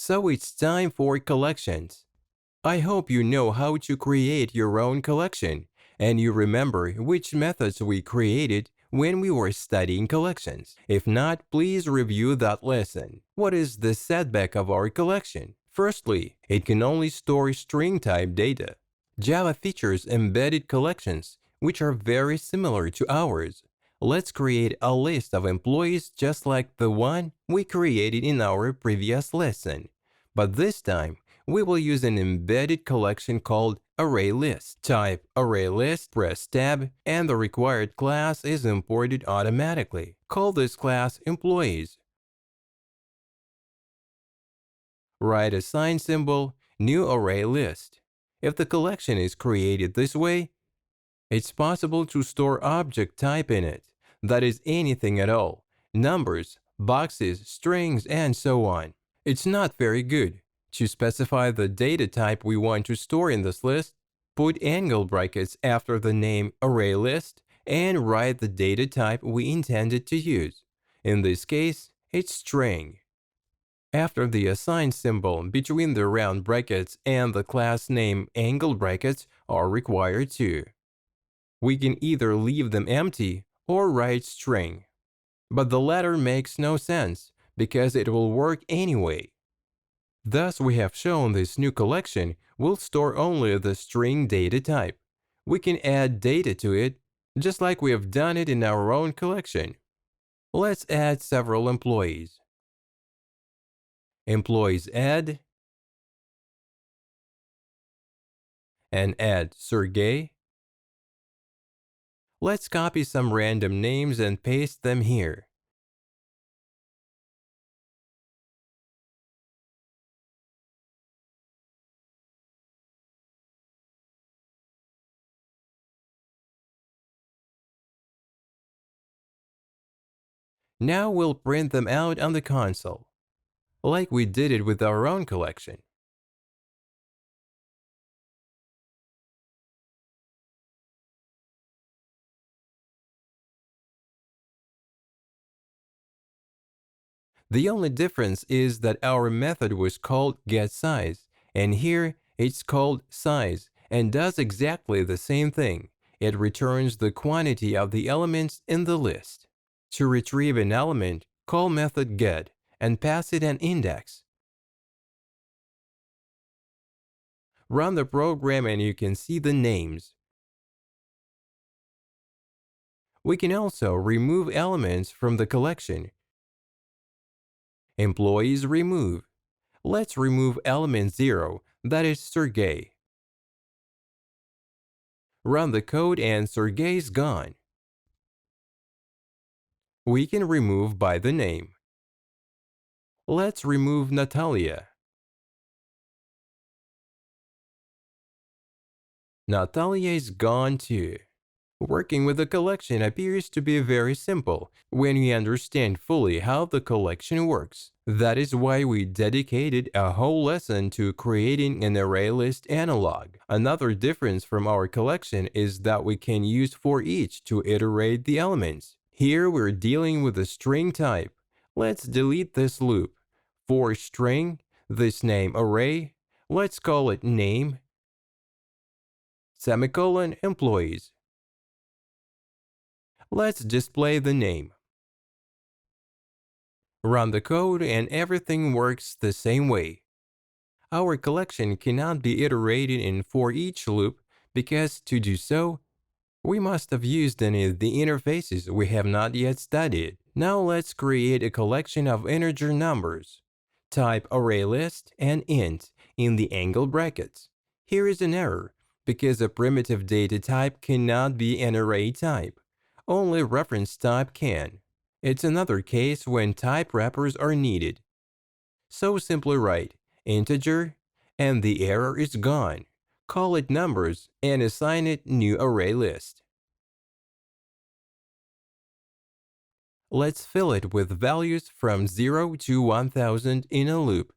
So it's time for collections. I hope you know how to create your own collection, and you remember which methods we created when we were studying collections. If not, please review that lesson. What is the setback of our collection? Firstly, it can only store string-type data. Java features embedded collections, which are very similar to ours. Let's create a list of employees just like the one we created in our previous lesson. But this time, we will use an embedded collection called ArrayList. Type ArrayList, press Tab, and the required class is imported automatically. Call this class Employees. Write a sign symbol, New ArrayList. If the collection is created this way, it's possible to store object type in it, that is anything at all, numbers, boxes, strings, and so on. It's not very good. To specify the data type we want to store in this list, put angle brackets after the name ArrayList and write the data type we intended to use. In this case, it's string. After the assign symbol between the round brackets and the class name angle brackets are required too. We can either leave them empty or write string. But the latter makes no sense because it will work anyway. Thus, we have shown this new collection will store only the string data type. We can add data to it, just like we have done it in our own collection. Let's add several employees. Employees add, and add Sergey. Let's copy some random names and paste them here. Now we'll print them out on the console, like we did it with our own collection. The only difference is that our method was called getSize, and here it's called size and does exactly the same thing. It returns the quantity of the elements in the list. To retrieve an element, call method get and pass it an index. Run the program and you can see the names. We can also remove elements from the collection. Employees remove. Let's remove element 0, that is Sergey. Run the code and Sergey's gone. We can remove by the name. Let's remove Natalia. Natalia is gone too. Working with a collection appears to be very simple when you understand fully how the collection works. That is why we dedicated a whole lesson to creating an ArrayList analog. Another difference from our collection is that we can use for each to iterate the elements. Here we're dealing with a string type. Let's delete this loop. For string, this name array, let's call it name, semicolon, employees. Let's display the name. Run the code and everything works the same way. Our collection cannot be iterated in for each loop because to do so, we must have used any of the interfaces we have not yet studied. Now let's create a collection of integer numbers. Type ArrayList and int in the angle brackets. Here is an error because a primitive data type cannot be an array type. Only reference type can. It's another case when type wrappers are needed. So simply write integer and the error is gone. Call it numbers and assign it new ArrayList. Let's fill it with values from 0 to 1000 in a loop.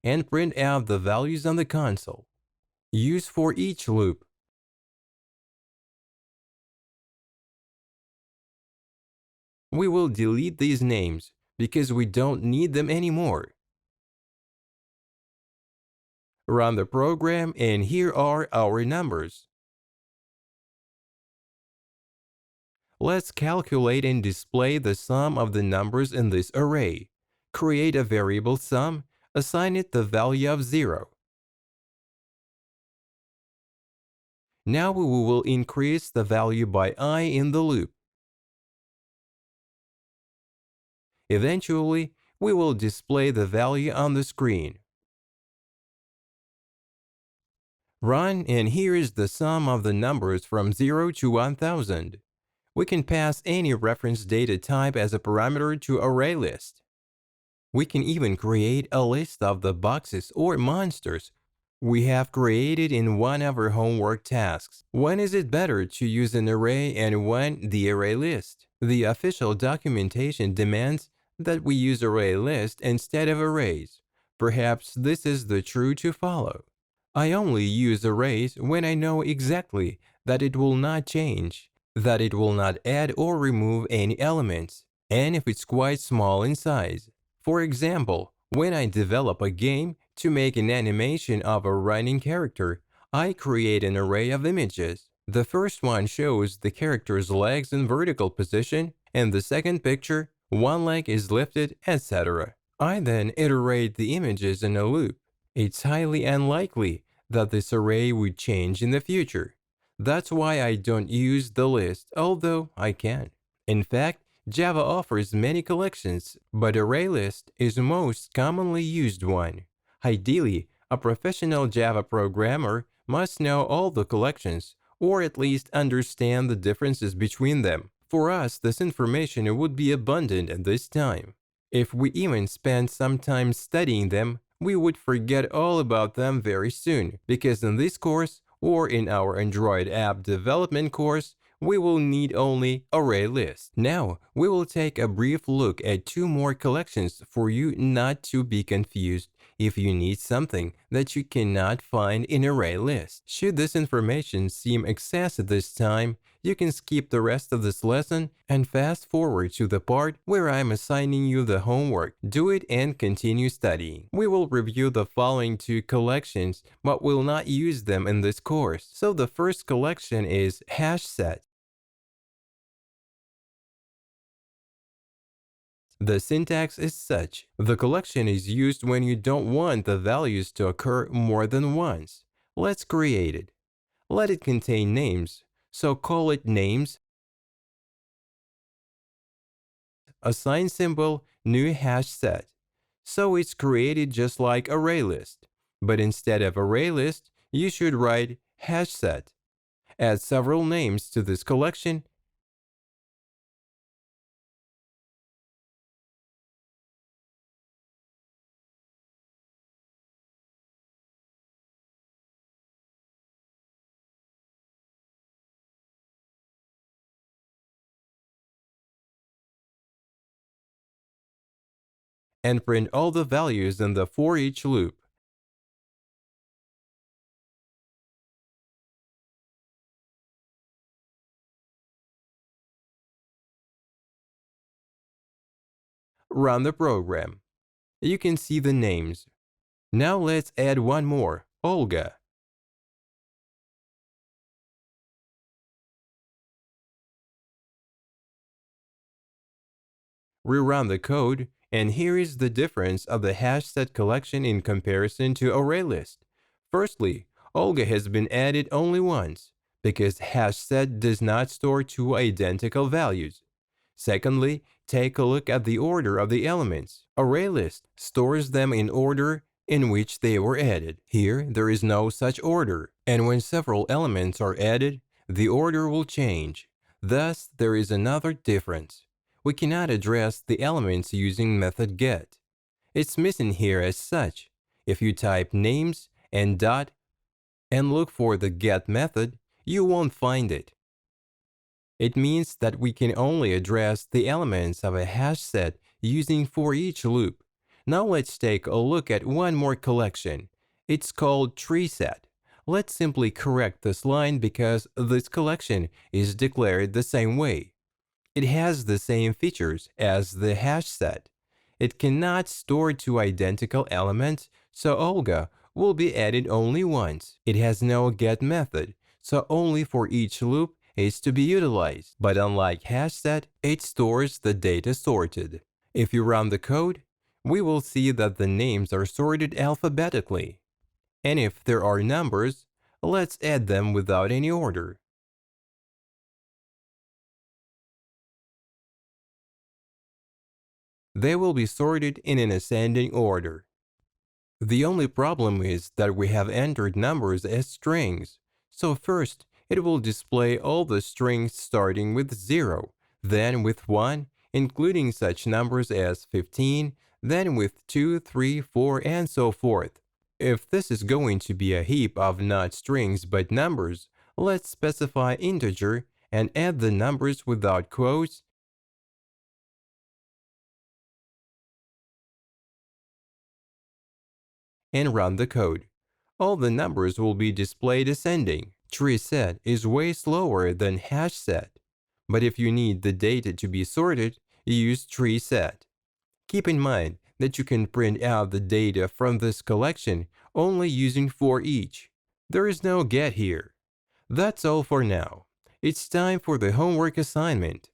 and print out the values on the console. Use for each loop. We will delete these names because we don't need them anymore. Run the program, and here are our numbers. Let's calculate and display the sum of the numbers in this array. Create a variable sum, assign it the value of 0. Now we will increase the value by I in the loop. Eventually, we will display the value on the screen. Run, and here is the sum of the numbers from 0 to 1000. We can pass any reference data type as a parameter to ArrayList. We can even create a list of the boxes or monsters we have created in one of our homework tasks. When is it better to use an array and when the ArrayList? The official documentation demands that we use ArrayList instead of arrays. Perhaps this is the true to follow. I only use arrays when I know exactly that it will not change, that it will not add or remove any elements, and if it's quite small in size. For example, when I develop a game to make an animation of a running character, I create an array of images. The first one shows the character's legs in vertical position, and the second picture, one leg is lifted, etc. I then iterate the images in a loop. It's highly unlikely that this array would change in the future. That's why I don't use the list, although I can. In fact, Java offers many collections, but ArrayList is the most commonly used one. Ideally, a professional Java programmer must know all the collections, or at least understand the differences between them. For us, this information would be abundant at this time. If we even spent some time studying them, we would forget all about them very soon, because in this course, or in our Android app development course, we will need only ArrayList. Now, we will take a brief look at two more collections for you not to be confused if you need something that you cannot find in ArrayList. Should this information seem excessive this time, you can skip the rest of this lesson and fast forward to the part where I'm assigning you the homework. Do it and continue studying. We will review the following two collections, but will not use them in this course. So the first collection is HashSet. The syntax is such. The collection is used when you don't want the values to occur more than once. Let's create it. Let it contain names, so call it names. Assign symbol new HashSet. So it's created just like ArrayList. But instead of ArrayList, you should write HashSet. Add several names to this collection and print all the values in the for each loop. Run the program. You can see the names. Now let's add one more, Olga. Rerun the code, and here is the difference of the HashSet collection in comparison to ArrayList. Firstly, Olga has been added only once, because HashSet does not store two identical values. Secondly, take a look at the order of the elements. ArrayList stores them in order in which they were added. Here, there is no such order, and when several elements are added, the order will change. Thus, there is another difference. We cannot address the elements using method get. It's missing here as such. If you type names and dot and look for the get method, you won't find it. It means that we can only address the elements of a hash set using for each loop. Now let's take a look at one more collection. It's called TreeSet. Let's simply correct this line because this collection is declared the same way. It has the same features as the HashSet. It cannot store two identical elements, so Olga will be added only once. It has no get method, so only for each loop is to be utilized. But unlike HashSet, it stores the data sorted. If you run the code, we will see that the names are sorted alphabetically. And if there are numbers, let's add them without any order. They will be sorted in an ascending order. The only problem is that we have entered numbers as strings. So first, it will display all the strings starting with 0, then with 1, including such numbers as 15, then with 2, 3, 4, and so forth. If this is going to be a heap of not strings but numbers, let's specify integer and add the numbers without quotes and run the code. All the numbers will be displayed ascending. TreeSet is way slower than HashSet, but if you need the data to be sorted, use TreeSet. Keep in mind that you can print out the data from this collection only using for each. There is no get here. That's all for now. It's time for the homework assignment.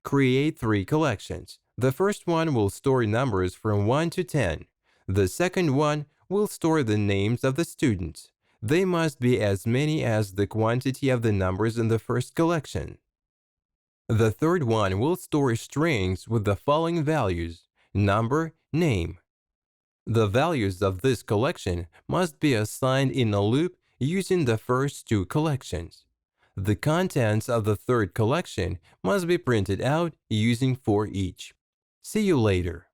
Create 3 collections. The first one will store numbers from 1 to 10. The second one will store the names of the students. They must be as many as the quantity of the numbers in the first collection. The third one will store strings with the following values: number, name. The values of this collection must be assigned in a loop using the first 2 collections. The contents of the third collection must be printed out using for each. See you later.